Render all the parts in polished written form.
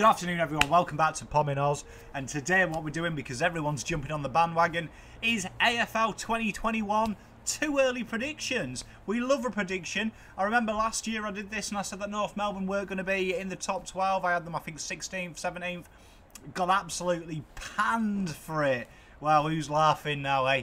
afternoon everyone, welcome back to Pommyinoz, and today what we're doing, because everyone's jumping on the bandwagon, is AFL 2021 too early predictions. We love a prediction. I remember last year I did this and I said that North Melbourne weren't going to be in the top 12. I had them I think 16th, 17th. Got absolutely panned for it. Well, who's laughing now, eh?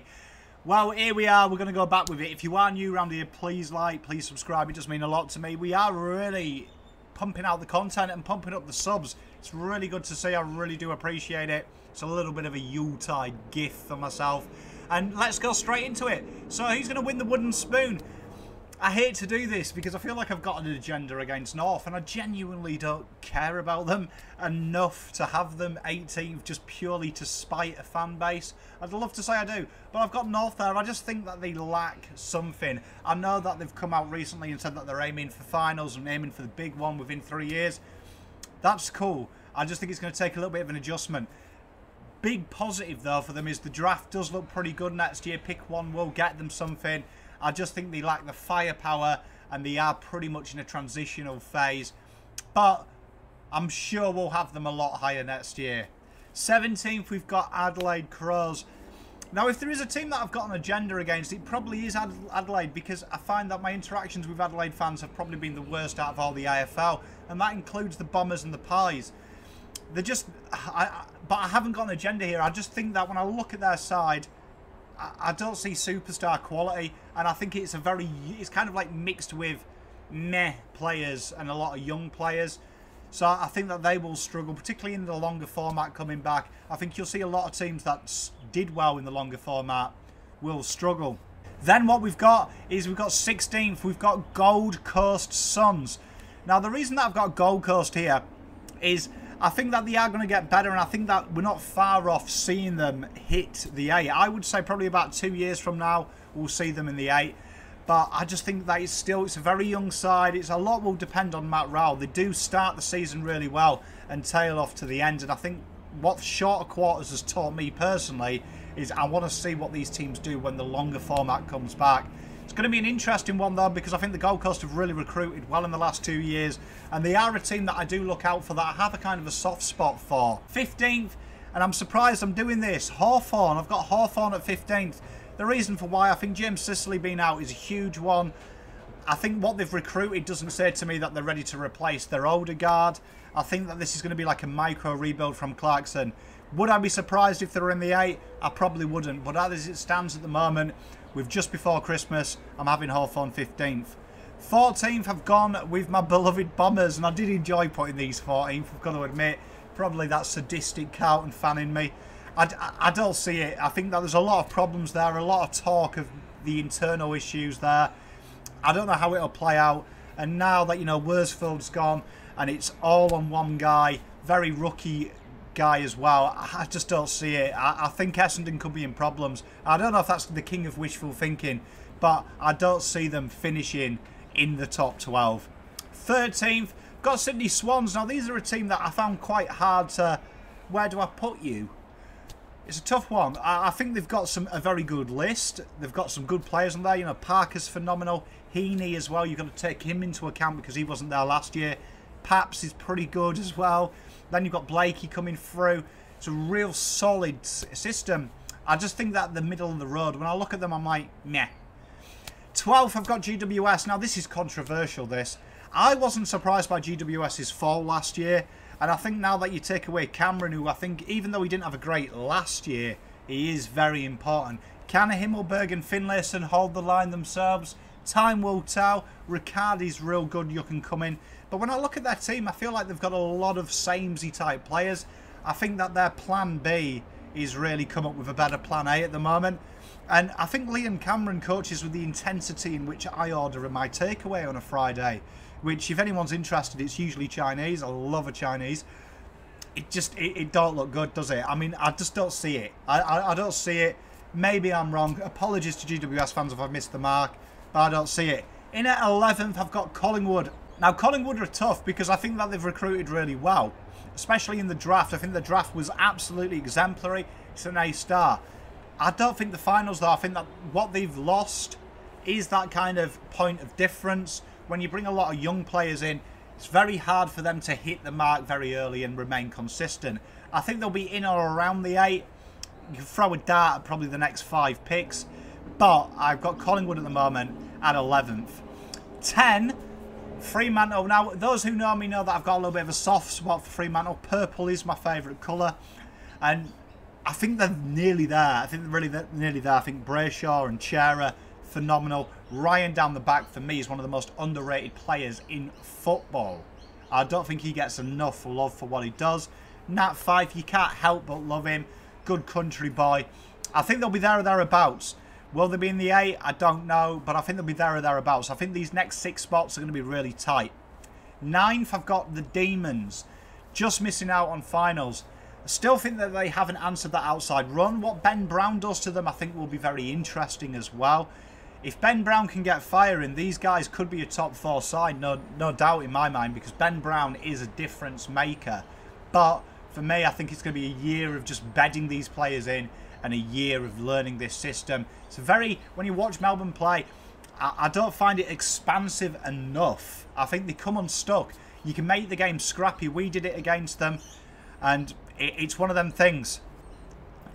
Well, here we are. We're going to go back with it. If you are new around here, please like, please subscribe. It does mean a lot to me. We are really pumping out the content and pumping up the subs. It's really good to see. I really do appreciate it. It's a little bit of a Yuletide gift for myself. And let's go straight into it. So who's going to win the wooden spoon? I hate to do this because I feel like I've got an agenda against North and I genuinely don't care about them enough to have them 18th just purely to spite a fan base. I'd love to say I do, but I've got North there. I just think that they lack something. I know that they've come out recently and said that they're aiming for finals and aiming for the big one within 3 years. That's cool. I just think it's going to take a little bit of an adjustment. Big positive though for them is the draft does look pretty good next year. Pick one will get them something. I just think they lack the firepower and they are pretty much in a transitional phase. But I'm sure we'll have them a lot higher next year. 17th, we've got Adelaide Crows. Now, if there is a team that I've got an agenda against, it probably is Adelaide, because I find that my interactions with Adelaide fans have probably been the worst out of all the AFL. And that includes the Bombers and the Pies. They're just... but I haven't got an agenda here. I just think that when I look at their side, I don't see superstar quality, and I think it's kind of like mixed with meh players and a lot of young players. So I think that they will struggle, particularly in the longer format coming back. I think you'll see a lot of teams that did well in the longer format will struggle. Then what we've got is we've got 16th, we've got Gold Coast Suns. Now the reason that I've got Gold Coast here is I think that they are going to get better, and I think that we're not far off seeing them hit the 8. I would say probably about 2 years from now we'll see them in the 8. But I just think that it's a very young side. A lot will depend on Matt Rowell. They do start the season really well and tail off to the end. And I think what shorter quarters has taught me personally is I want to see what these teams do when the longer format comes back. It's going to be an interesting one though, because I think the Gold Coast have really recruited well in the last 2 years, and they are a team that I do look out for, that I have a kind of a soft spot for. 15th, and I'm surprised I'm doing this, Hawthorn. I've got Hawthorn at 15th. The reason for why, I think James Sicily being out is a huge one. I think what they've recruited doesn't say to me that they're ready to replace their older guard. I think that this is going to be like a micro rebuild from Clarkson. Would I be surprised if they were in the 8? I probably wouldn't, but as it stands at the moment, with just before Christmas, I'm having Hawthorn 15th. 14th, I've gone with my beloved Bombers, and I did enjoy putting these 14th, I've got to admit. Probably that sadistic Carlton fan in me. I don't see it. I think that there's a lot of problems there, a lot of talk of the internal issues there. I don't know how it'll play out. And now that, you know, Worsfield's gone and it's all on one guy, very rookie guy as well, I just don't see it. I think Essendon could be in problems. I don't know if that's the king of wishful thinking, but I don't see them finishing in the top 12. 13th, got Sydney Swans. Now these are a team that I found quite hard to... Where do I put you? It's a tough one. I think they've got a very good list. They've got some good players on there. You know, Parker's phenomenal. Heaney as well. You've got to take him into account because he wasn't there last year. Paps is pretty good as well. Then you've got Blakey coming through. It's a real solid system. I just think that the middle of the road, when I look at them, I'm like, meh. 12th, I've got GWS. Now, this is controversial, this. I wasn't surprised by GWS's fall last year. And I think now that you take away Cameron, who I think, even though he didn't have a great last year, he is very important. Can Himmelberg and Finlayson hold the line themselves? Time will tell. Riccardi's real good, you can come in. But when I look at their team, I feel like they've got a lot of samey type players. I think that their plan B is really come up with a better plan A at the moment. And I think Liam Cameron coaches with the intensity in which I order my takeaway on a Friday. Which, if anyone's interested, it's usually Chinese. I love a Chinese. It don't look good, does it? I mean, I just don't see it. I don't see it. Maybe I'm wrong. Apologies to GWS fans if I've missed the mark. But I don't see it. In at 11th, I've got Collingwood. Now, Collingwood are tough because I think that they've recruited really well. Especially in the draft. I think the draft was absolutely exemplary. It's an A-star. I don't think the finals, though. I think that what they've lost is that kind of point of difference. When you bring a lot of young players in, it's very hard for them to hit the mark very early and remain consistent. I think they'll be in or around the 8. You can throw a dart at probably the next 5 picks. But I've got Collingwood at the moment at 11th. 10, Fremantle. Now, those who know me know that I've got a little bit of a soft spot for Fremantle. Purple is my favourite colour. And I think they're nearly there. I think they're really nearly there. I think Brayshaw and Chera, phenomenal. Ryan down the back, for me, is one of the most underrated players in football. I don't think he gets enough love for what he does. Nat Fyfe, you can't help but love him. Good country boy. I think they'll be there or thereabouts. Will they be in the 8? I don't know, but I think they'll be there or thereabouts. I think these next 6 spots are going to be really tight. 9th, I've got the Demons. Just missing out on finals. I still think that they haven't answered that outside run. What Ben Brown does to them, I think, will be very interesting as well. If Ben Brown can get firing, these guys could be a top 4 side, no doubt in my mind, because Ben Brown is a difference maker. But for me, I think it's going to be a year of just bedding these players in and a year of learning this system. It's very, when you watch Melbourne play, I don't find it expansive enough. I think they come unstuck. You can make the game scrappy. We did it against them, and it's one of them things.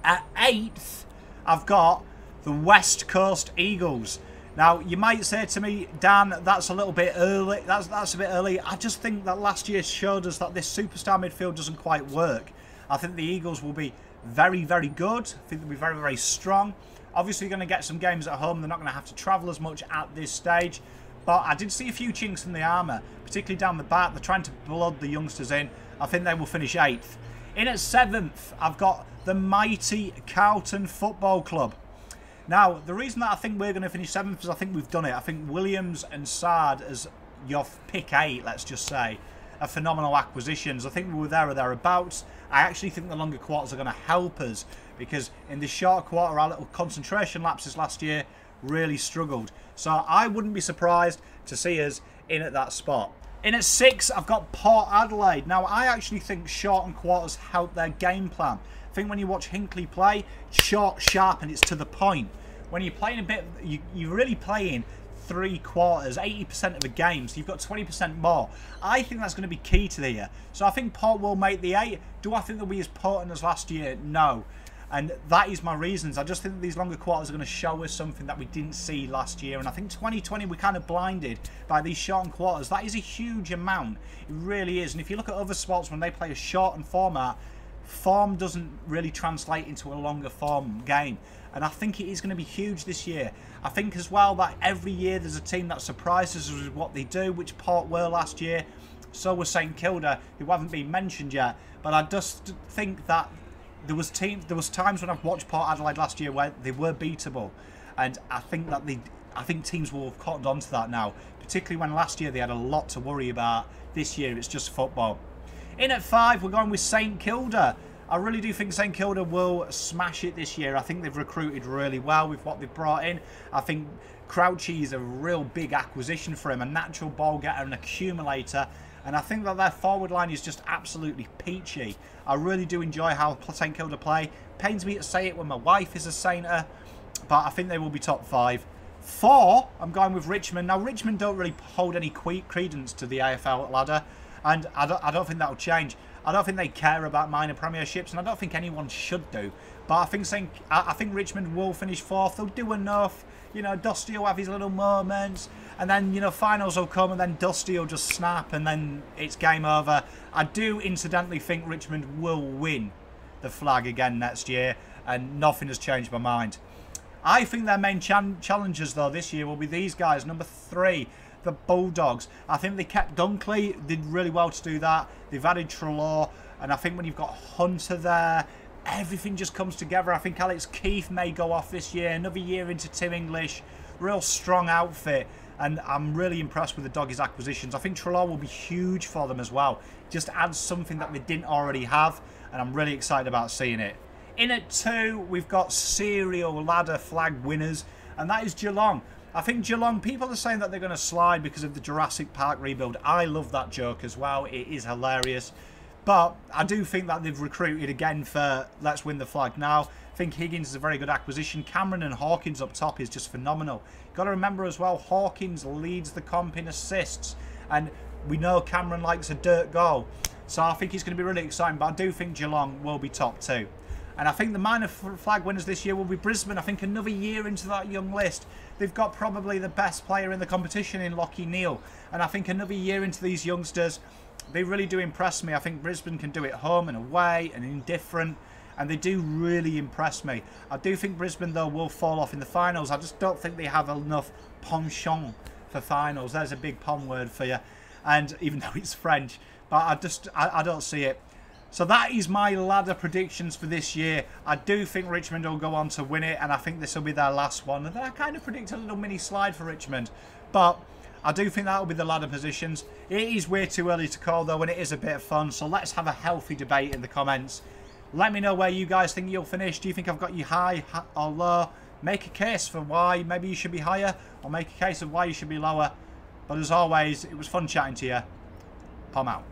At 8th, I've got the West Coast Eagles. Now, you might say to me, Dan, that's a little bit early. That's a bit early. I just think that last year showed us that this superstar midfield doesn't quite work. I think the Eagles will be very, very good. I think they'll be very, very strong. Obviously, going to get some games at home. They're not going to have to travel as much at this stage. But I did see a few chinks in the armour, particularly down the back. They're trying to blood the youngsters in. I think they will finish 8th. In at 7th, I've got the mighty Carlton Football Club. Now, the reason that I think we're going to finish 7th is I think we've done it. I think Williams and Sard as your pick 8, let's just say, are phenomenal acquisitions. I think we were there or thereabouts. I actually think the longer quarters are going to help us, because in the short quarter, our little concentration lapses last year really struggled. So I wouldn't be surprised to see us in at that spot. In at 6, I've got Port Adelaide. Now, I actually think shortened quarters help their game plan. I think when you watch Hinkley play, short, sharp, and it's to the point. When you're playing a bit, you're really playing 3 quarters, 80% of a game, so you've got 20% more. I think that's going to be key to the year. So I think Port will make the 8. Do I think they'll be as potent as last year? No. And that is my reasons. I just think that these longer quarters are going to show us something that we didn't see last year. And I think 2020, we're kind of blinded by these shortened quarters. That is a huge amount. It really is. And if you look at other sports, when they play a shortened format, form doesn't really translate into a longer form game. And I think it is going to be huge this year. I think as well that every year there's a team that surprises us with what they do, which Port were last year. So was St Kilda, who haven't been mentioned yet. But I just think that there was times when I've watched Port Adelaide last year where they were beatable, and I think that teams will have cottoned onto that now, particularly when last year they had a lot to worry about. This year it's just football. In at 5, we're going with St Kilda. I really do think St Kilda will smash it this year. I think they've recruited really well with what they've brought in. I think Crouchy is a real big acquisition for him, a natural ball getter, an accumulator. And I think that their forward line is just absolutely peachy. I really do enjoy how St Kilda play. Pains me to say it when my wife is a Sainter, but I think they will be top 5. 4, I'm going with Richmond. Now, Richmond don't really hold any credence to the AFL ladder, and I don't think that will change. I don't think they care about minor premierships, and I don't think anyone should do. But I think Richmond will finish 4th. They'll do enough. You know, Dusty will have his little moments, and then, you know, finals will come, and then Dusty will just snap, and then it's game over. I do incidentally think Richmond will win the flag again next year, and nothing has changed my mind. I think their main challengers, though, this year will be these guys. Number 3, the Bulldogs. I think they kept Dunkley, did really well to do that. They've added Trelaw, and I think when you've got Hunter there, everything just comes together. I think Alex Keith may go off this year, another year into Tim English. Real strong outfit, and I'm really impressed with the Doggies acquisitions. I think Trelaw will be huge for them as well. Just adds something that they didn't already have, and I'm really excited about seeing it. In at 2, we've got serial ladder flag winners, and that is Geelong. I think Geelong, people are saying that they're going to slide because of the Jurassic Park rebuild. I love that joke as well. It is hilarious. But I do think that they've recruited again for let's win the flag now. I think Higgins is a very good acquisition. Cameron and Hawkins up top is just phenomenal. Got to remember as well, Hawkins leads the comp in assists. And We know Cameron likes a dirt goal. So I think it's going to be really exciting. But I do think Geelong will be top 2. And I think the minor flag winners this year will be Brisbane. I think another year into that young list. They've got probably the best player in the competition in Lachie Neale. And I think another year into these youngsters, they really do impress me. I think Brisbane can do it home and away and indifferent. And they do really impress me. I do think Brisbane, though, will fall off in the finals. I just don't think they have enough penchant for finals. There's a big pom word for you. And even though it's French. But I don't see it. So that is my ladder predictions for this year. I do think Richmond will go on to win it, and I think this will be their last one. And then I kind of predict a little mini slide for Richmond. But I do think that will be the ladder positions. It is way too early to call, though, and it is a bit of fun. So let's have a healthy debate in the comments. Let me know where you guys think you'll finish. Do you think I've got you high or low? Make a case for why maybe you should be higher, or make a case of why you should be lower. But as always, it was fun chatting to you. Pom out.